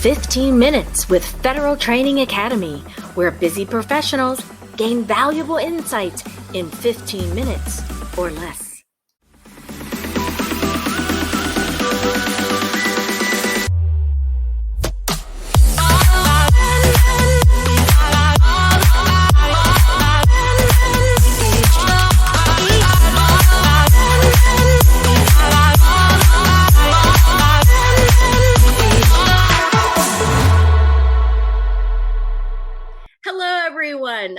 15 Minutes with Federal Training Academy, where busy professionals gain valuable insights in 15 minutes or less.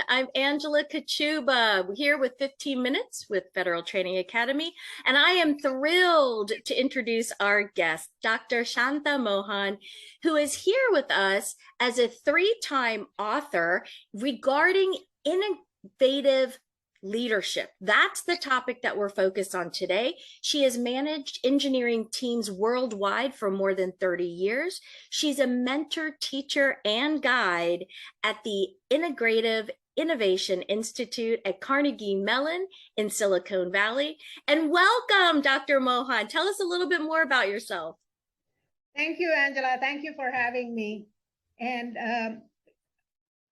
I'm Angela Kachuba here with 15 Minutes with Federal Training Academy, and I am thrilled to introduce our guest, Dr. Shantha Mohan, who is here with us as a three-time author regarding innovative leadership. That's the topic that we're focused on today. She has managed engineering teams worldwide for more than 30 years. She's a mentor, teacher, and guide at the Integrative Innovation Institute at Carnegie Mellon in Silicon Valley. And welcome, Dr. Mohan. Tell us a little bit more about yourself. Thank you, Angela. Thank you for having me. And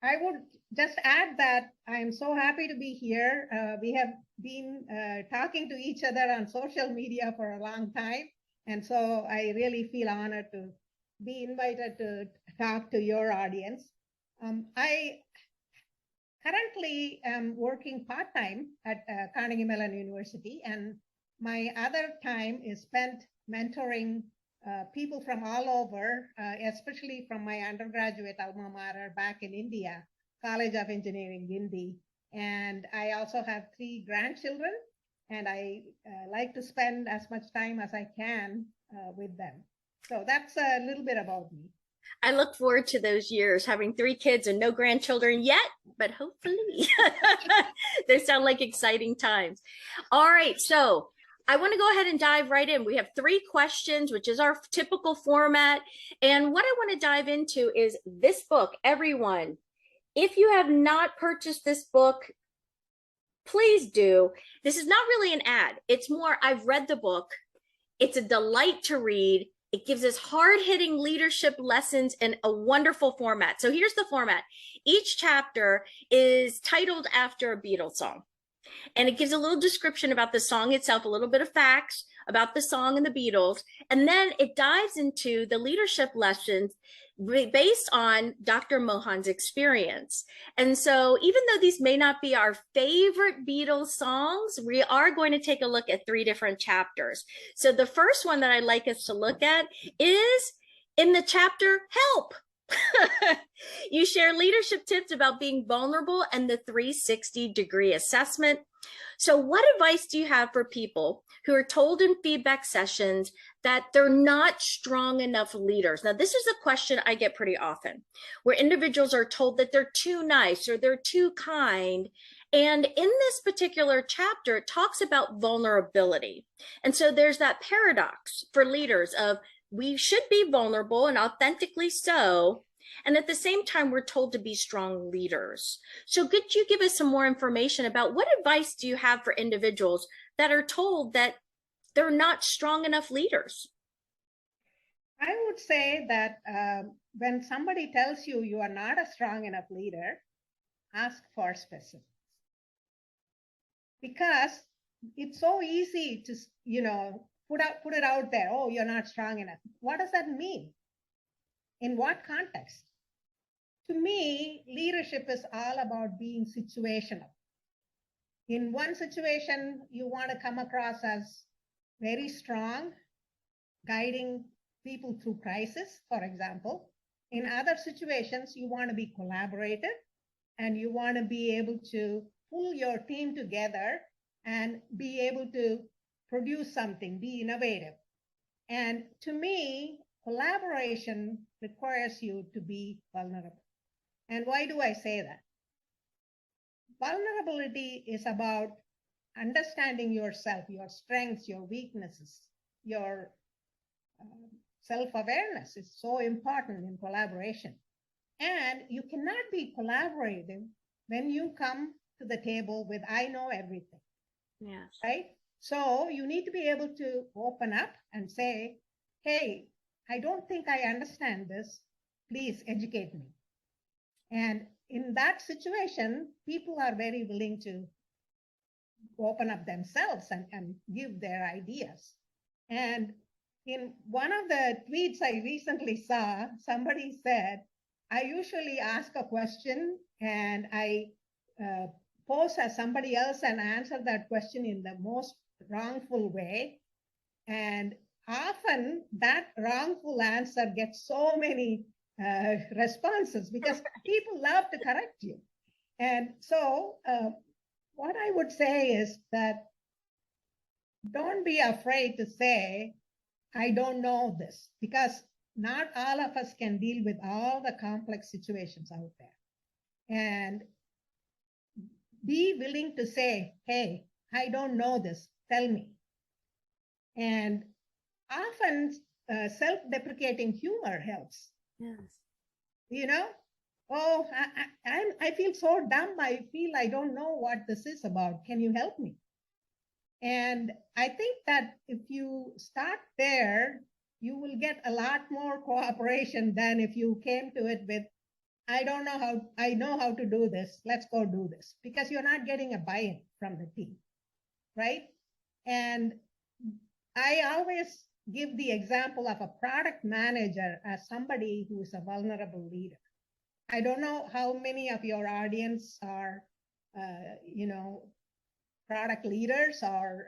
I would just add that I am so happy to be here. We have been talking to each other on social media for a long time. And so I really feel honored to be invited to talk to your audience. I currently am working part-time at Carnegie Mellon University, and my other time is spent mentoring people from all over, especially from my undergraduate alma mater back in India, College of Engineering, Guindy. And I also have 3 grandchildren, and I like to spend as much time as I can with them. So that's a little bit about me. I look forward to those years, having 3 kids and no grandchildren yet, but hopefully. They sound like exciting times. All right, so I want to go ahead and dive right in. We have 3 questions, which is our typical format. And what I want to dive into is this book. Everyone, if you have not purchased this book, please do. This is not really an ad. It's more, I've read the book. It's a delight to read. It gives us hard-hitting leadership lessons in a wonderful format. So here's the format. Each chapter is titled after a Beatles song. And it gives a little description about the song itself, a little bit of facts about the song and the Beatles. And then it dives into the leadership lessons based on Dr. Mohan's experience. And so even though these may not be our favorite Beatles songs, we are going to take a look at 3 different chapters. So the first one that I'd like us to look at is in the chapter, Help. You share leadership tips about being vulnerable and the 360-degree assessment. So what advice do you have for people who are told in feedback sessions that they're not strong enough leaders? Now, this is a question I get pretty often, where individuals are told that they're too nice or they're too kind. And in this particular chapter, it talks about vulnerability. And so there's that paradox for leaders of we should be vulnerable and authentically so. And at the same time, we're told to be strong leaders. So could you give us some more information about what advice do you have for individuals that are told that they're not strong enough leaders? I would say that when somebody tells you you are not a strong enough leader, ask for specifics. Because it's so easy to, put it out there. Oh, you're not strong enough. What does that mean? In what context? To me, leadership is all about being situational. In one situation, you want to come across as very strong, guiding people through crisis, for example. In other situations, you want to be collaborative and you want to be able to pull your team together and be able to produce something, be innovative. And to me, collaboration requires you to be vulnerable. And why do I say that? Vulnerability is about understanding yourself, your strengths, your weaknesses, your self-awareness is so important in collaboration. And you cannot be collaborative when you come to the table with, I know everything. Yes. Right? So you need to be able to open up and say, hey, I don't think I understand this. please educate me. And in that situation, people are very willing to open up themselves and give their ideas. And in one of the tweets I recently saw, somebody said, I usually ask a question and I pose as somebody else and answer that question in the most wrongful way. And often that wrongful answer gets so many responses because people love to correct you. And so what I would say is that don't be afraid to say, I don't know this, because not all of us can deal with all the complex situations out there. And be willing to say, hey, I don't know this, tell me. And often self-deprecating humor helps. Yes. You know, oh, I feel so dumb. I feel I don't know what this is about. Can you help me? And I think that if you start there, you will get a lot more cooperation than if you came to it with, I don't know how, I know how to do this. Let's go do this, because you're not getting a buy-in from the team, right? And I always give the example of a product manager as somebody who is a vulnerable leader. I don't know how many of your audience are, product leaders or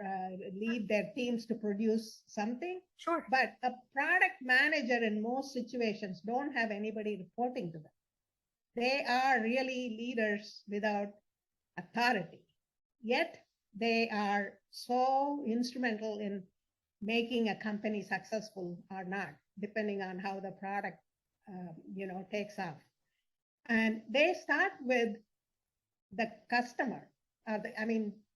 lead their teams to produce something. Sure. But a product manager in most situations don't have anybody reporting to them. They are really leaders without authority. Yet they are so instrumental in making a company successful or not, depending on how the product takes off. And they start with the customer,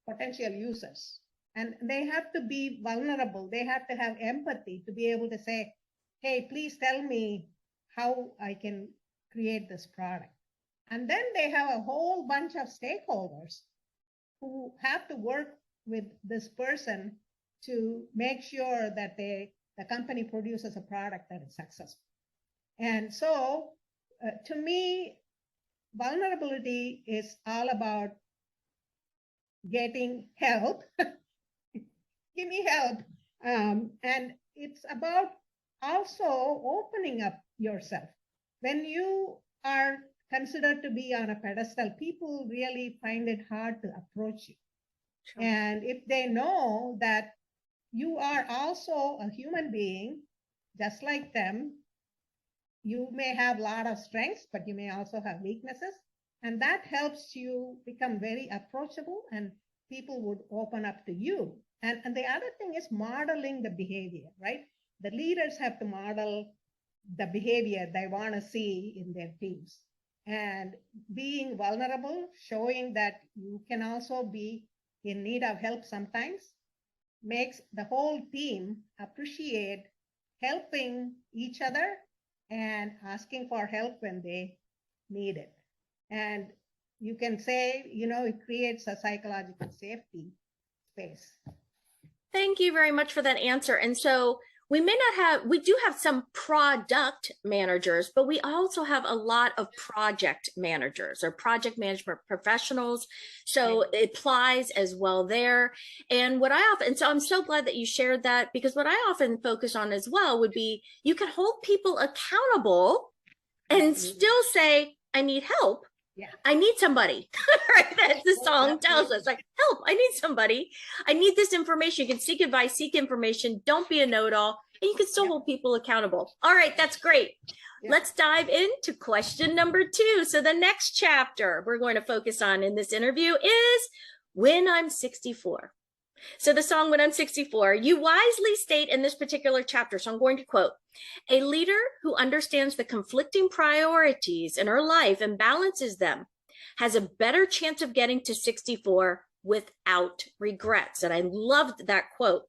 potential users. And they have to be vulnerable. They have to have empathy to be able to say, hey, please tell me how I can create this product. And then they have a whole bunch of stakeholders who have to work with this person to make sure that the company produces a product that is successful. And so to me, vulnerability is all about getting help. Give me help. And it's about also opening up yourself. When you are considered to be on a pedestal, people really find it hard to approach you. Sure. And if they know that you are also a human being, just like them, you may have a lot of strengths, but you may also have weaknesses. And that helps you become very approachable and people would open up to you. And the other thing is modeling the behavior, right? The leaders have to model the behavior they want to see in their teams. And being vulnerable, showing that you can also be in need of help sometimes, makes the whole team appreciate helping each other and asking for help when they need it. And you can say, it creates a psychological safety space. Thank you very much for that answer. And so we do have some product managers, but we also have a lot of project managers or project management professionals. So it applies as well there. And so I'm so glad that you shared that, because what I often focus on as well would be, you can hold people accountable and still say, I need help. Yeah. I need somebody, right? As the song tells us, like, help, I need somebody. I need this information. You can seek advice, seek information. Don't be a know-it-all. And you can still hold people accountable. All right, that's great. Yeah. Let's dive into question number 2. So the next chapter we're going to focus on in this interview is When I'm 64. So the song When I'm 64, you wisely state in this particular chapter, so I'm going to quote, a leader who understands the conflicting priorities in her life and balances them has a better chance of getting to 64 without regrets. And I loved that quote.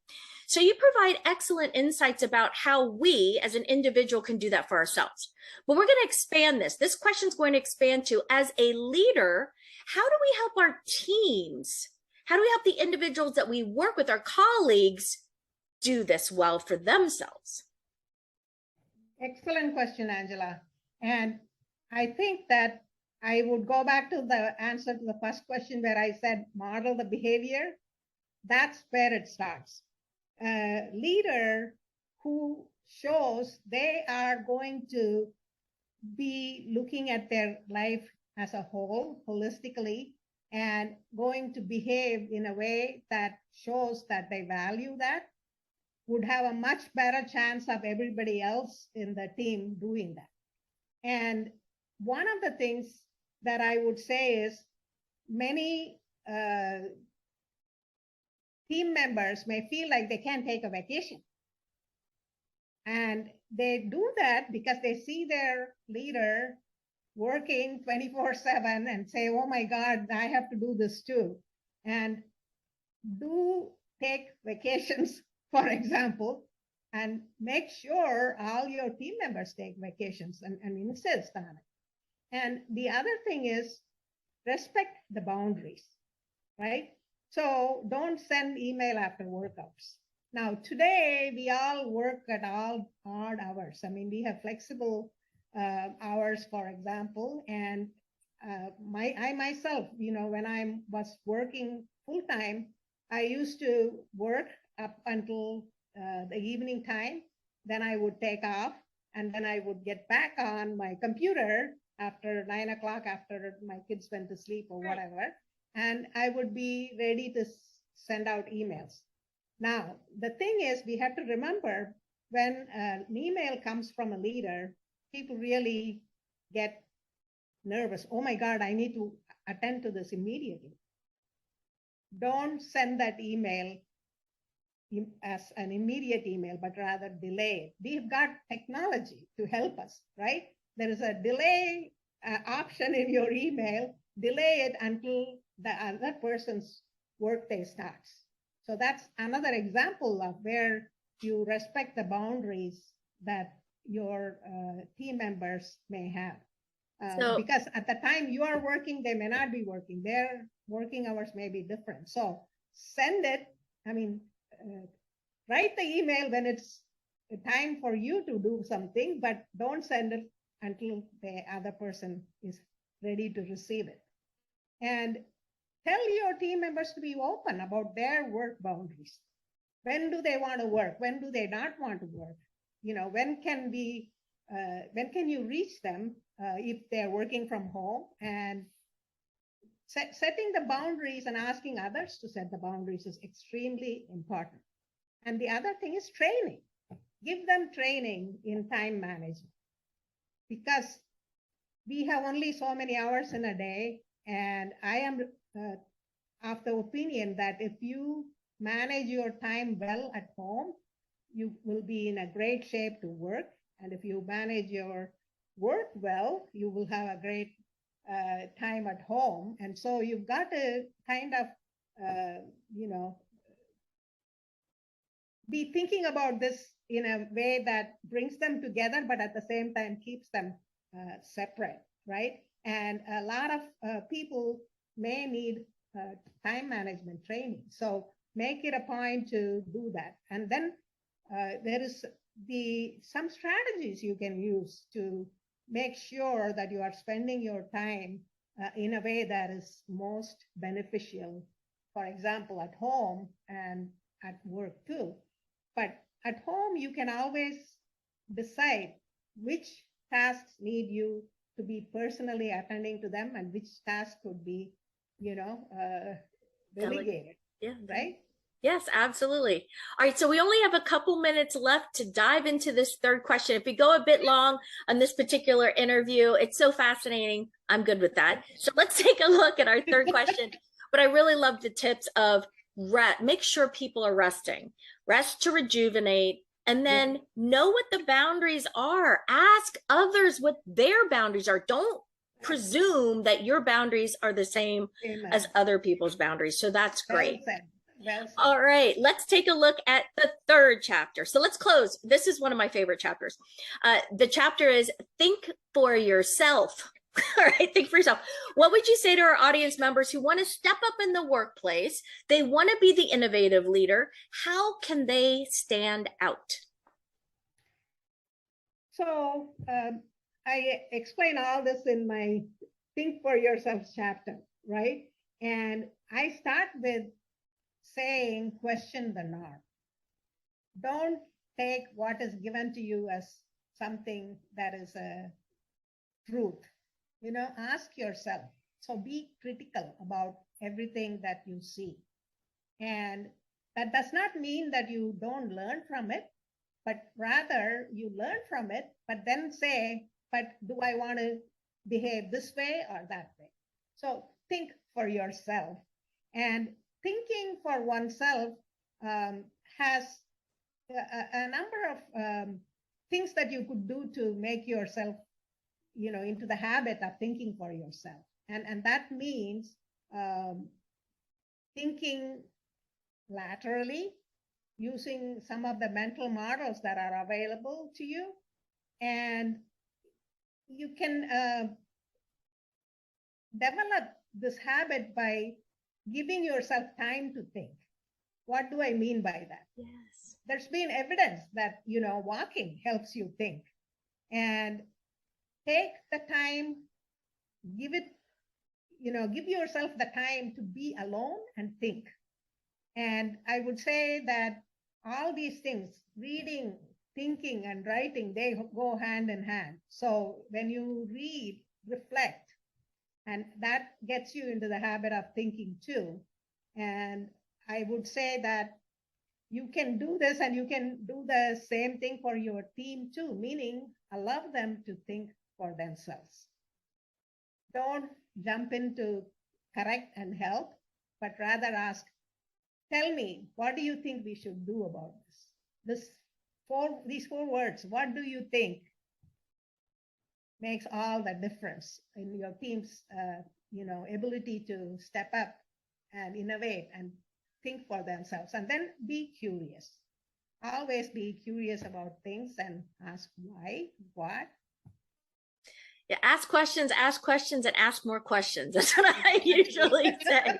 So you provide excellent insights about how we as an individual can do that for ourselves. But we're going to expand this. This question is going to expand to, as a leader, how do we help our teams? How do we help the individuals that we work with, our colleagues, do this well for themselves? Excellent question, Angela. And I think that I would go back to the answer to the first question where I said model the behavior. That's where it starts. A leader who shows they are going to be looking at their life as a whole, holistically, and going to behave in a way that shows that they value that, would have a much better chance of everybody else in the team doing that. And one of the things that I would say is many team members may feel like they can't take a vacation. And they do that because they see their leader working 24/7 and say, oh my God, I have to do this too. And do take vacations, for example, and make sure all your team members take vacations and insist on it. And the other thing is respect the boundaries, right? So don't send email after work hours. Now, today, we all work at all odd hours. I mean, we have flexible hours, for example, and I myself, when I was working full-time, I used to work up until the evening time. Then I would take off, and then I would get back on my computer after 9 o'clock, after my kids went to sleep or whatever, and I would be ready to send out emails. Now, the thing is, we have to remember when an email comes from a leader, people really get nervous. Oh my God, I need to attend to this immediately. Don't send that email as an immediate email, but rather delay it. We've got technology to help us, right? There is a delay option in your email. Delay it until the other person's workday starts. So that's another example of where you respect the boundaries that your team members may have. Because at the time you are working, they may not be working. Their working hours may be different. So send it, write the email when it's time for you to do something, but don't send it until the other person is ready to receive it. And tell your team members to be open about their work boundaries. When do they want to work? When do they not want to work? When can you reach them if they're working from home? And setting the boundaries and asking others to set the boundaries is extremely important. And the other thing is training. Give them training in time management, because we have only so many hours in a day. And I am of the opinion that if you manage your time well at home, you will be in a great shape to work. And if you manage your work well, you will have a great time at home. And so you've got to kind of, be thinking about this in a way that brings them together, but at the same time keeps them separate, right? And a lot of people may need time management training. So make it a point to do that. And then there is some strategies you can use to make sure that you are spending your time in a way that is most beneficial, for example, at home and at work too. But at home, you can always decide which tasks need you to be personally attending to them and which tasks could be, delegated, right? Yes, absolutely. All right, so we only have a couple minutes left to dive into this third question. If we go a bit long on this particular interview, it's so fascinating. I'm good with that. So let's take a look at our third question. But I really love the tips of make sure people are resting, rest to rejuvenate, and then know what the boundaries are. Ask others what their boundaries are. Don't presume that your boundaries are the same as other people's boundaries. So that's great. Well said. All right, let's take a look at the third chapter. So let's close. This is one of my favorite chapters. The chapter is Think for Yourself. All right, think for yourself. What would you say to our audience members who want to step up in the workplace? They want to be the innovative leader. How can they stand out? So I explain all this in my Think for Yourself chapter, right? And I start with saying, question the norm. Don't take what is given to you as something that is a truth. Ask yourself. So be critical about everything that you see. And that does not mean that you don't learn from it, but rather you learn from it, but then say, but do I want to behave this way or that way? So think for yourself. And thinking for oneself has a number of things that you could do to make yourself, into the habit of thinking for yourself. And that means thinking laterally, using some of the mental models that are available to you. And you can develop this habit by giving yourself time to think. What do I mean by that? Yes. There's been evidence that, walking helps you think. And take the time, give yourself the time to be alone and think. And I would say that all these things, reading, thinking, and writing, they go hand in hand. So when you read, reflect, and that gets you into the habit of thinking too. And I would say that you can do this, and you can do the same thing for your team too, meaning allow them to think for themselves. Don't jump in to correct and help, but rather ask, tell me, what do you think we should do about this? These four words, what do you think, makes all the difference in your team's ability to step up and innovate and think for themselves. And then be curious. Always be curious about things and ask why, what. Yeah, ask questions, and ask more questions. That's what I usually say.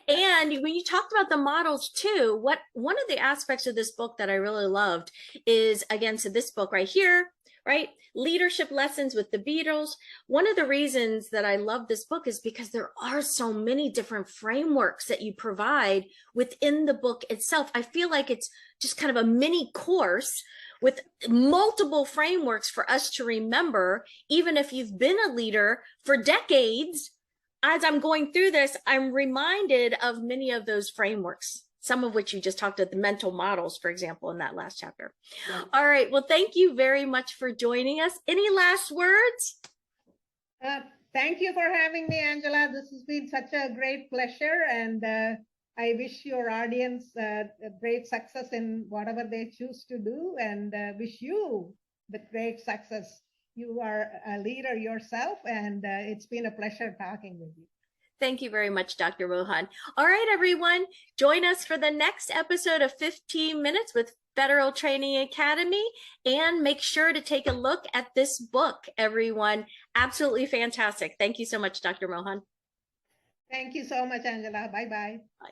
And when you talked about the models too, one of the aspects of this book that I really loved is, again, so this book right here, right? Leadership Lessons with the Beatles. One of the reasons that I love this book is because there are so many different frameworks that you provide within the book itself. I feel like it's just kind of a mini course with multiple frameworks for us to remember, even if you've been a leader for decades. As I'm going through this, I'm reminded of many of those frameworks, some of which you just talked about, the mental models, for example, in that last chapter. Yeah. All right. Well, thank you very much for joining us. Any last words? Thank you for having me, Angela. This has been such a great pleasure. And I wish your audience great success in whatever they choose to do, and wish you the great success. You are a leader yourself, and it's been a pleasure talking with you. Thank you very much, Dr. Mohan. All right, everyone, join us for the next episode of 15 Minutes with Federal Training Academy, and make sure to take a look at this book, everyone. Absolutely fantastic. Thank you so much, Dr. Mohan. Thank you so much, Angela. Bye-bye. Bye.